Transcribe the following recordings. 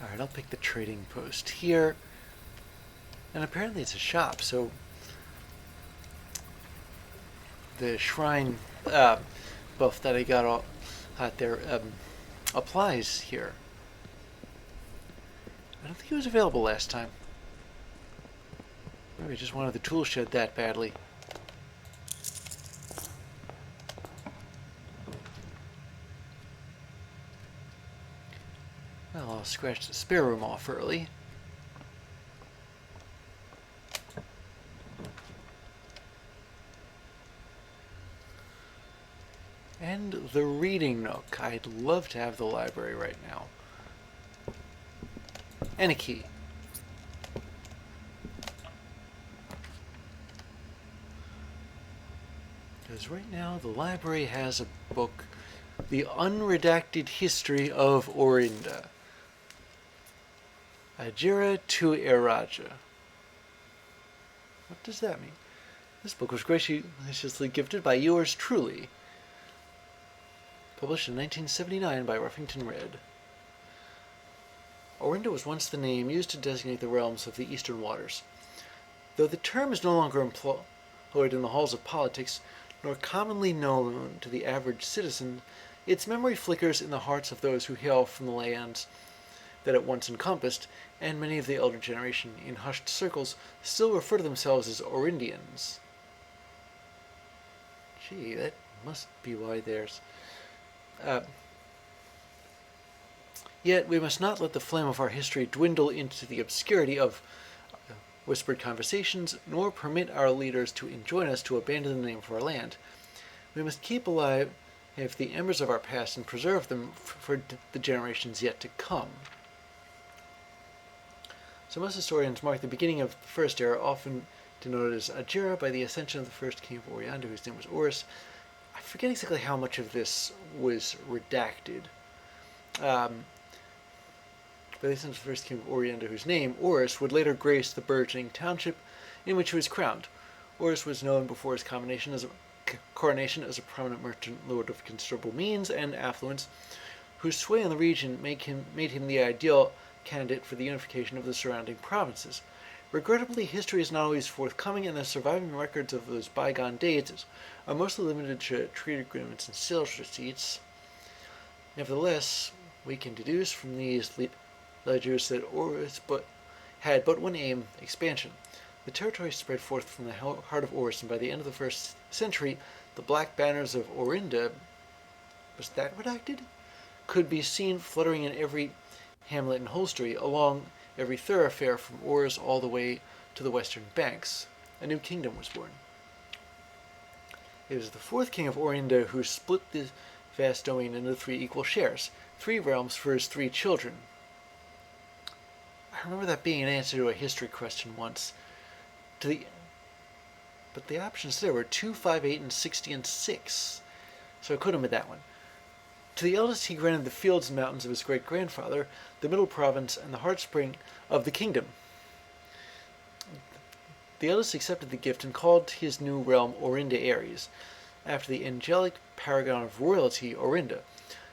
Alright, I'll pick the trading post here. And apparently it's a shop, so the shrine buff that I got out there applies here. I don't think it was available last time. Maybe I just wanted the tool shed that badly. Well, I'll scratch the spare room off early. And the reading nook. I'd love to have the library right now. And a key. Because right now the library has a book, The Unredacted History of Orinda. Ajira to Eraja. What does that mean? This book was graciously gifted by yours truly. Published in 1979 by Ruffington Red. Orinda was once the name used to designate the realms of the Eastern Waters. Though the term is no longer employed in the halls of politics, nor commonly known to the average citizen, its memory flickers in the hearts of those who hail from the lands that it once encompassed, and many of the elder generation, in hushed circles, still refer to themselves as Orindians. Gee, that must be why there's... Yet we must not let the flame of our history dwindle into the obscurity of whispered conversations, nor permit our leaders to enjoin us to abandon the name of our land. We must keep alive the embers of our past and preserve them for the generations yet to come. So most historians mark the beginning of the First Era, often denoted as Ajira, by the ascension of the first king of Orinda, whose name was Horus. I forget exactly how much of this was redacted. By the ascension of the first king of Orinda, whose name, Horus, would later grace the burgeoning township in which he was crowned. Horus was known before his coronation as a prominent merchant lord of considerable means and affluence, whose sway in the region made him the ideal candidate for the unification of the surrounding provinces. Regrettably, history is not always forthcoming, and the surviving records of those bygone days are mostly limited to trade agreements and sales receipts. Nevertheless, we can deduce from these ledgers that Horus had but one aim: expansion. The territory spread forth from the heart of Horus, and by the end of the first century, the black banners of Orinda, was that redacted? Could be seen fluttering in every hamlet and hostelry, along every thoroughfare from Horus all the way to the western banks. A new kingdom was born. It was the fourth king of Orinda who split the vast domain into 3 equal shares, 3 realms for his 3 children. I remember that being an answer to a history question once. But the options there were 2, 5, 8, and 60, and 6. So I could have made that one. To the eldest he granted the fields and mountains of his great-grandfather, the middle province, and the heartspring of the kingdom. The eldest accepted the gift and called his new realm Orinda Aries, after the angelic paragon of royalty, Orinda.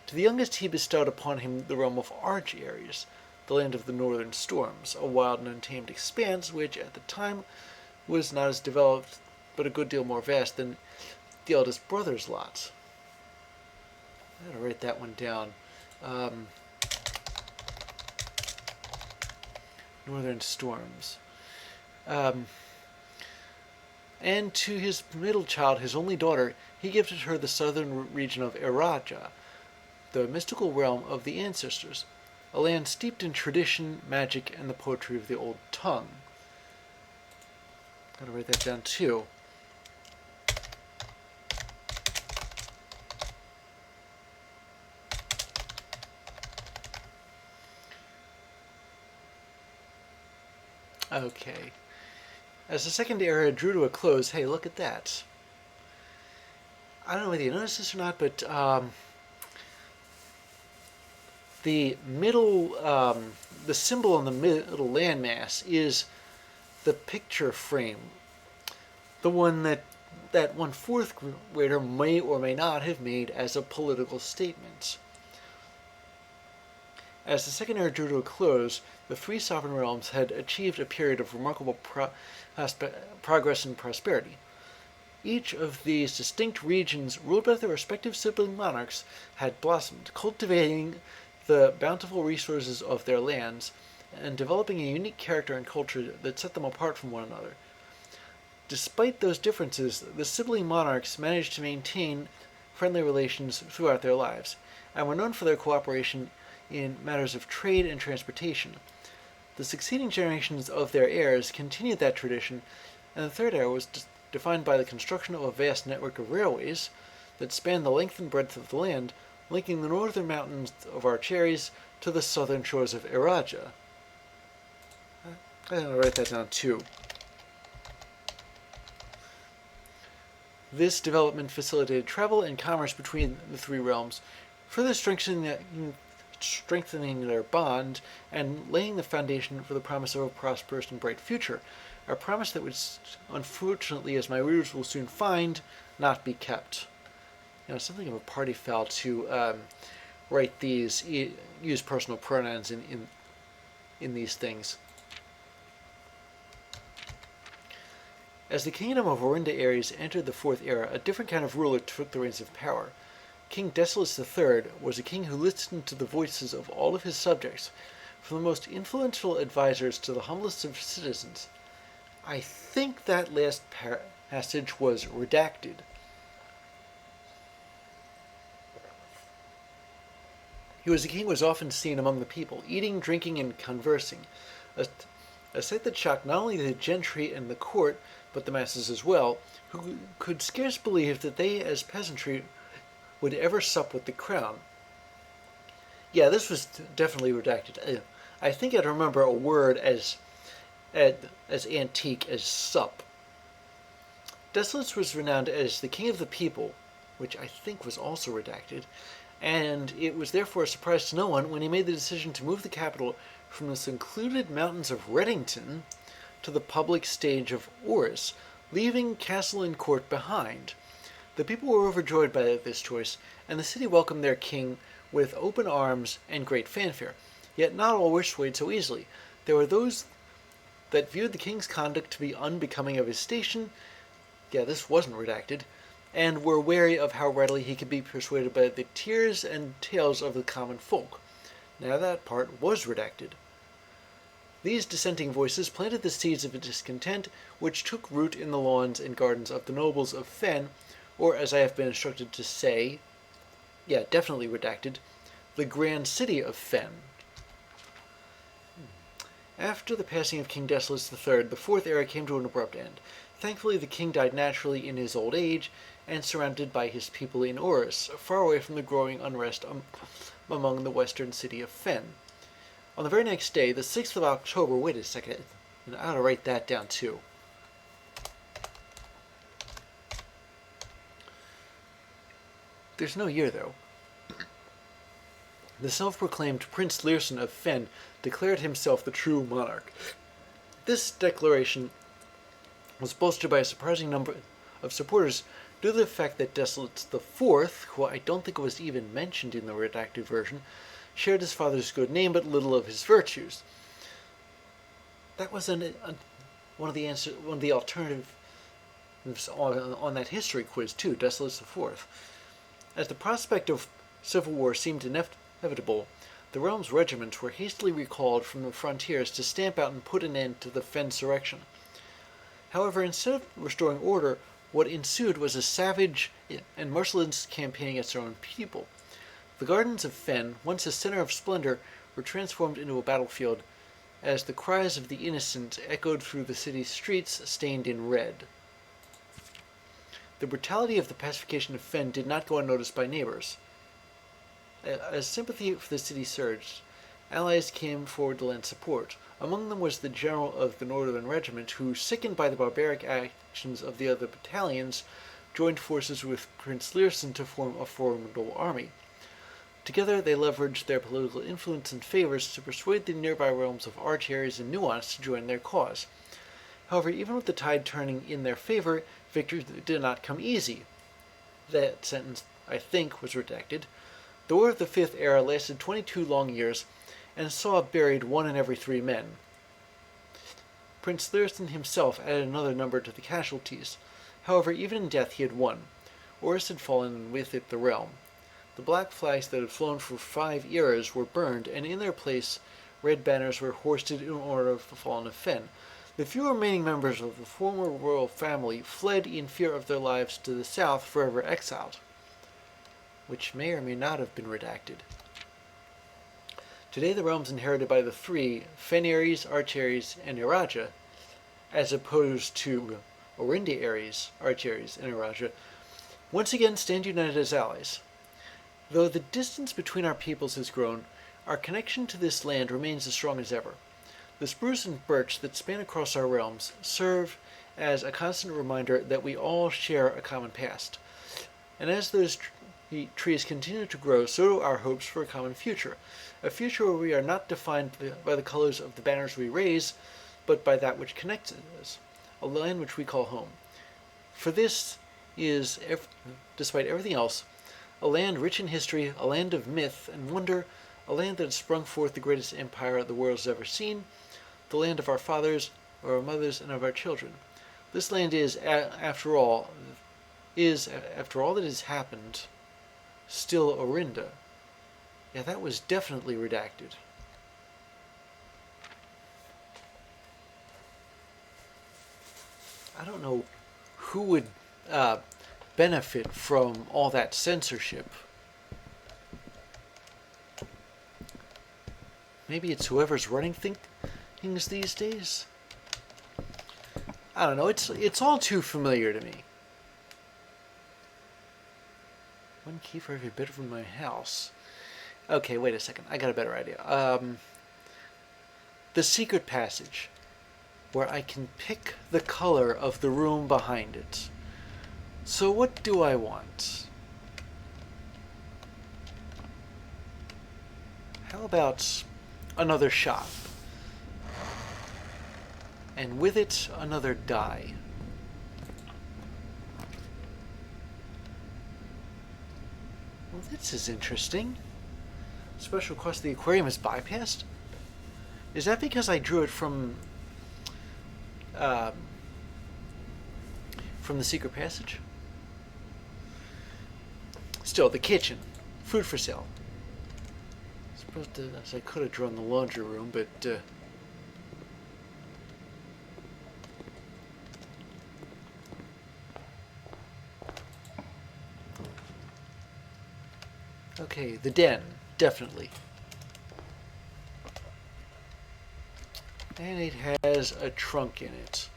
To the youngest he bestowed upon him the realm of Arch Aries, the land of the northern storms, a wild and untamed expanse which, at the time, was not as developed, but a good deal more vast than the eldest brother's lots. I gotta write that one down. Northern storms. And to his middle child, his only daughter, he gifted her the southern region of Eraja, the mystical realm of the ancestors, a land steeped in tradition, magic, and the poetry of the old tongue. Gotta write that down too. Okay. As the second era drew to a close, hey, look at that. I don't know whether you noticed this or not, but the the symbol on the middle landmass is the picture frame, the one that one fourth grader may or may not have made as a political statement. As the Second Era drew to a close, the three sovereign realms had achieved a period of remarkable progress and prosperity. Each of these distinct regions, ruled by their respective sibling monarchs, had blossomed, cultivating the bountiful resources of their lands and developing a unique character and culture that set them apart from one another. Despite those differences, the sibling monarchs managed to maintain friendly relations throughout their lives, and were known for their cooperation in matters of trade and transportation. The succeeding generations of their heirs continued that tradition, and the Third Era was defined by the construction of a vast network of railways that spanned the length and breadth of the land, linking the northern mountains of Archeris to the southern shores of Eraja. I'm going to write that down too. This development facilitated travel and commerce between the three realms, further strengthening their bond and laying the foundation for the promise of a prosperous and bright future, a promise that would, unfortunately, as my readers will soon find, not be kept. Something of a party foul to write these, use personal pronouns in these things. As the kingdom of Orinda Ares entered the Fourth Era, a different kind of ruler took the reins of power. King Desolus III was a king who listened to the voices of all of his subjects, from the most influential advisors to the humblest of citizens. I think that last passage was redacted. He was a king who was often seen among the people, eating, drinking, and conversing, a sight that shocked not only the gentry and the court, but the masses as well, who could scarce believe that they, as peasantry, would ever sup with the crown. Yeah, this was definitely redacted. I think I'd remember a word as antique as sup. Desolus was renowned as the king of the people, which I think was also redacted, and it was therefore a surprise to no one when he made the decision to move the capital from the secluded mountains of Reddington to the public stage of Oris, leaving castle and court behind. The people were overjoyed by this choice, and the city welcomed their king with open arms and great fanfare. Yet not all were swayed so easily. There were those that viewed the king's conduct to be unbecoming of his station, yeah, this wasn't redacted, and were wary of how readily he could be persuaded by the tears and tales of the common folk. Now that part was redacted. These dissenting voices planted the seeds of a discontent which took root in the lawns and gardens of the nobles of Fen, or as I have been instructed to say, yeah, definitely redacted, the grand city of Fen. After the passing of King Desolus III, the Fourth Era came to an abrupt end. Thankfully, the king died naturally in his old age, and surrounded by his people in Oris, far away from the growing unrest among the western city of Fen. On the very next day, the 6th of October, wait a second, I ought to write that down too. There's no year, though. The self-proclaimed Prince Learson of Fen declared himself the true monarch. This declaration was bolstered by a surprising number of supporters due to the fact that Desolus IV, who I don't think was even mentioned in the redacted version, shared his father's good name but little of his virtues. That was one of the alternatives on that history quiz too, Desolus IV. As the prospect of civil war seemed inevitable, the realm's regiments were hastily recalled from the frontiers to stamp out and put an end to the Fensurrection. However, instead of restoring order, what ensued was a savage and merciless campaign against their own people. The gardens of Fen, once a center of splendor, were transformed into a battlefield as the cries of the innocent echoed through the city's streets stained in red. The brutality of the pacification of Fen did not go unnoticed by neighbors. As sympathy for the city surged, allies came forward to lend support. Among them was the general of the Northern Regiment, who, sickened by the barbaric actions of the other battalions, joined forces with Prince Learson to form a formidable army. Together, they leveraged their political influence and favors to persuade the nearby realms of Archares and Nuance to join their cause. However, even with the tide turning in their favor, victory did not come easy. That sentence, I think, was redacted. The War of the Fifth Era lasted 22 long years, and saw buried 1 in every 3 men. Prince Learson himself added another number to the casualties. However, even in death he had won. Oris had fallen, and with it the realm. The black flags that had flown for 5 eras were burned, and in their place red banners were hoisted in honor of the fallen of Fen. The few remaining members of the former royal family fled in fear of their lives to the south, forever exiled, which may or may not have been redacted. Today the realms inherited by the 3, Fen-Ares, Archares, and Iraja, as opposed to Orinda Ares, Archares, and Iraja, once again stand united as allies. Though the distance between our peoples has grown, our connection to this land remains as strong as ever. The spruce and birch that span across our realms serve as a constant reminder that we all share a common past. And as those trees continue to grow, so do our hopes for a common future. A future where we are not defined by the colors of the banners we raise, but by that which connects us, a land which we call home. For this is, despite everything else, a land rich in history, a land of myth and wonder, a land that has sprung forth the greatest empire the world has ever seen, the land of our fathers, of our mothers, and of our children. This land is, after all that has happened, still Orinda. Yeah, that was definitely redacted. I don't know who would benefit from all that censorship. Maybe it's whoever's running things these days? I don't know, it's all too familiar to me. 1 key for every bit of my house. Okay, wait a second. I got a better idea. The secret passage, where I can pick the color of the room behind it. So what do I want? How about another shop? And with it, another die. Well, this is interesting. Special cost of the aquarium is bypassed? Is that because I drew it from the secret passage? Still, the kitchen. Food for sale. I could have drawn the laundry room, but okay, the den, definitely. And it has a trunk in it.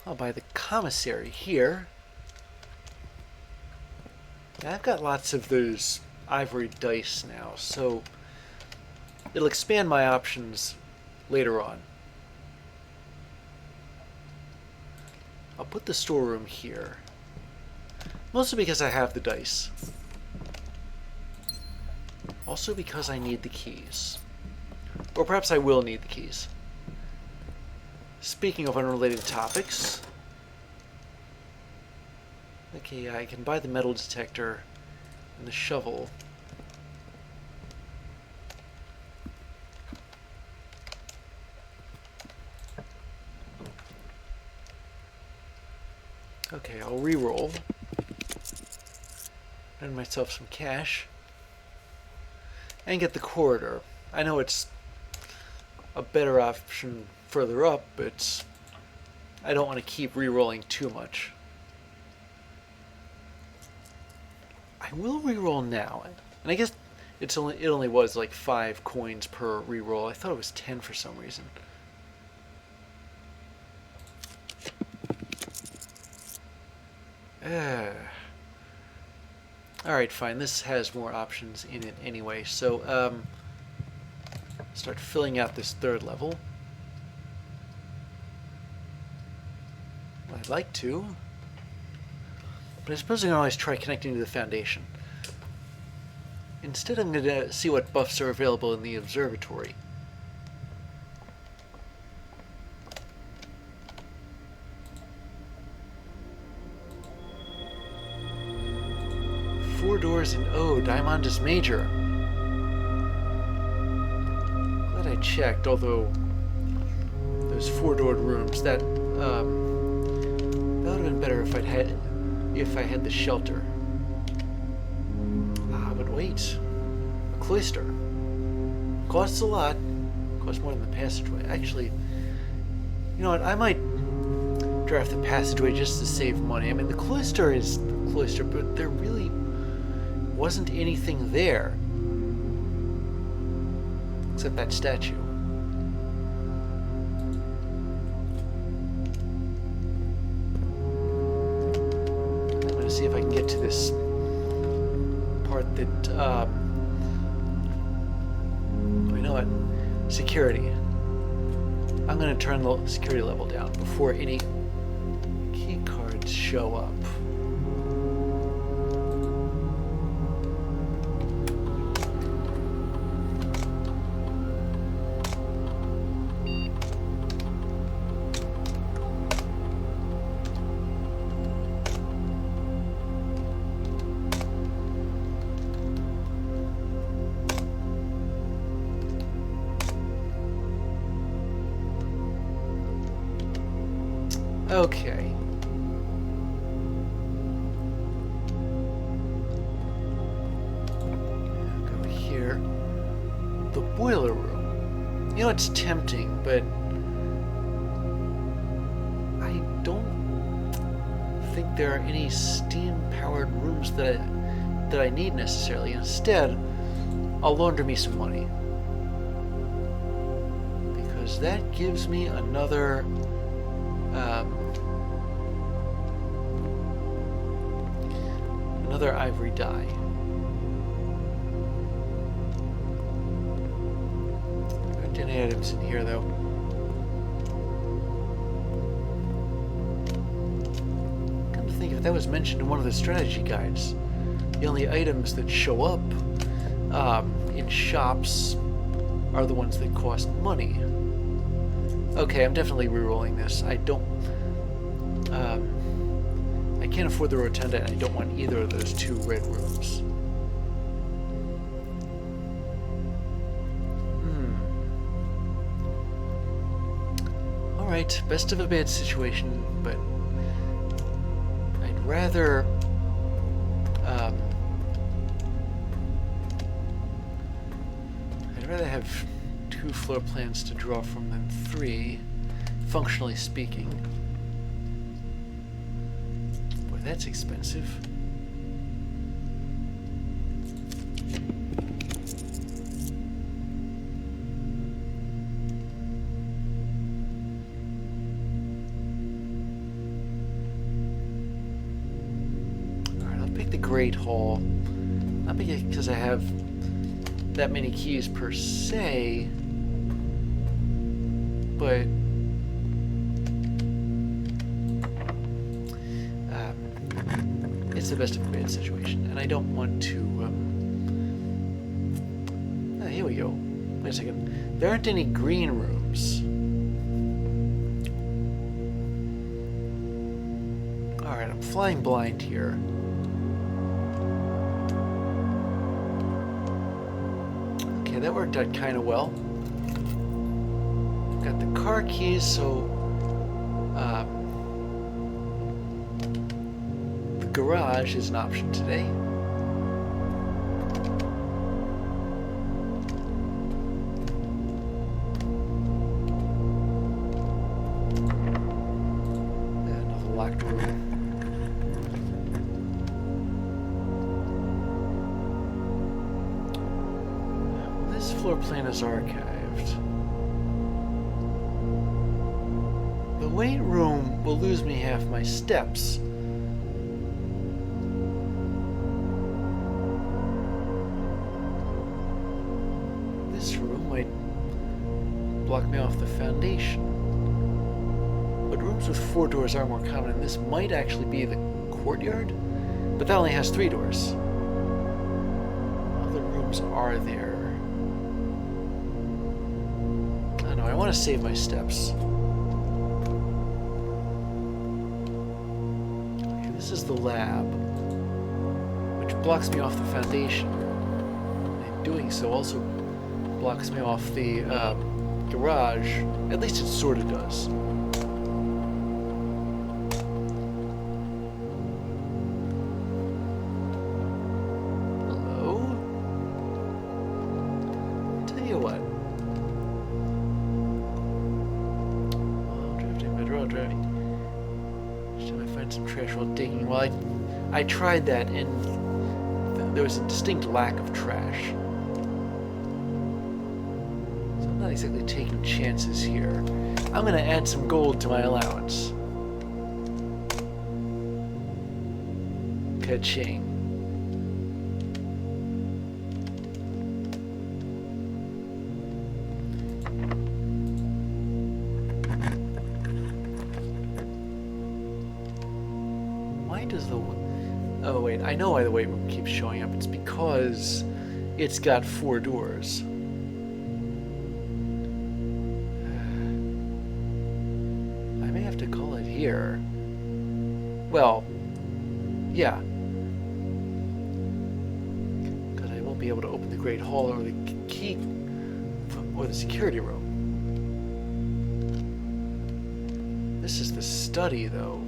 I'll buy the commissary here. I've got lots of those ivory dice now, so it'll expand my options later on. I'll put the storeroom here. Mostly because I have the dice. Also because I need the keys. Or perhaps I will need the keys. Speaking of unrelated topics, okay, I can buy the metal detector and the shovel. Okay, I'll re-roll. Earn myself some cash. And get the corridor. I know it's a better option further up, but I don't want to keep re-rolling too much. I will re-roll now. And I guess it only was like 5 coins per re-roll. I thought it was 10 for some reason. Alright, fine. This has more options in it anyway. So, start filling out this third level. Well, I'd like to. But I suppose I can always try connecting to the foundation. Instead, I'm going to see what buffs are available in the observatory. Four doors and Diamondus Major. Glad I checked, although those four-doored rooms, that would have been better if I had the shelter. But wait. A cloister. Costs a lot. Costs more than the passageway. Actually, you know what? I might draft the passageway just to save money. I mean, the cloister is the cloister, but there really wasn't anything there. Except that statue. I'm going to see if I can get to this part that, you know what? Security. I'm going to turn the security level down before any key cards show up. Okay. I'll go here. The boiler room. You know, it's tempting, but I don't think there are any steam-powered rooms that I need necessarily. Instead, I'll launder me some money. Because that gives me another ivory die. There aren't any items in here, though. Come to think of it, that was mentioned in one of the strategy guides. The only items that show up in shops are the ones that cost money. Okay, I'm definitely re-rolling this. I can't afford the rotunda, and I don't want either of those two red rooms. Alright, best of a bad situation, but I'd rather have 2 floor plans to draw from than 3, functionally speaking. Boy, that's expensive. Alright, I'll pick the Great Hall. Not because I have that many keys per se, but it's the best of a bad situation, and I don't want to. Here we go. Wait a second. There aren't any green rooms. All right, I'm flying blind here. Okay, that worked out kind of well. I've got the car keys, so the garage is an option today. Another locked room. This floor plan is archived. The weight room will lose me half my steps. block me off the foundation. But rooms with 4 doors are more common, and this might actually be the courtyard, but that only has 3 doors. Other rooms are there. I don't know, I want to save my steps. Okay, this is the lab, which blocks me off the foundation. And doing so also blocks me off the garage. At least it sort of does. Hello? Tell you what. Oh, drifting, bedroll driving. Should I find some trash while digging? Well, I tried that, and there was a distinct lack of trash. Not exactly taking chances here. I'm going to add some gold to my allowance. Ka-ching. Why does the... Oh wait, I know why the weight room keeps showing up. It's because it's got 4 doors. Here. Well, yeah. Because I won't be able to open the Great Hall or the key or the security room. This is the study, though.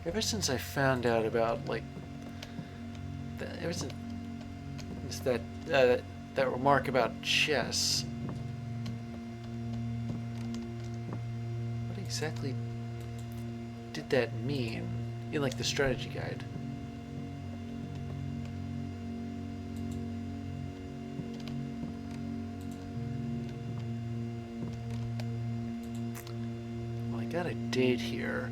Ever since I found out about, like, ever since that remark about chess. What exactly did that mean in, like, the strategy guide? Well, I got a date here.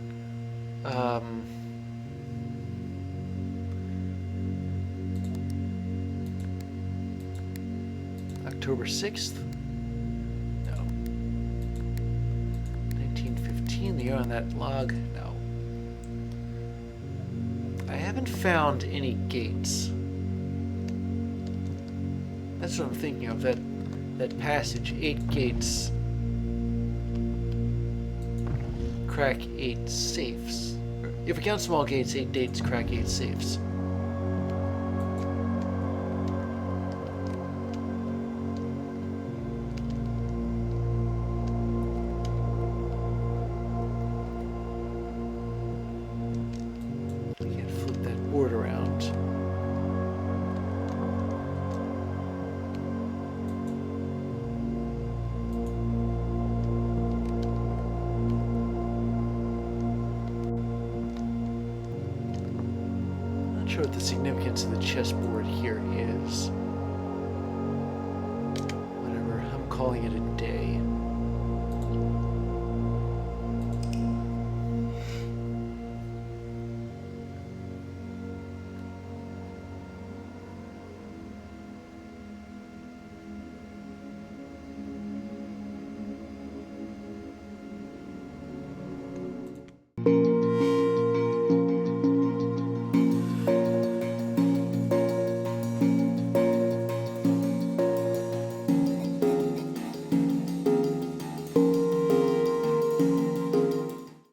October 6th? No. 1915, the year on that log? No. I haven't found any gates. That's what I'm thinking of, that passage, 8 gates. Crack 8 safes. If we count small gates, 8 gates crack 8 safes. Sure what the significance of the chessboard here is. Whatever, I'm calling it a day.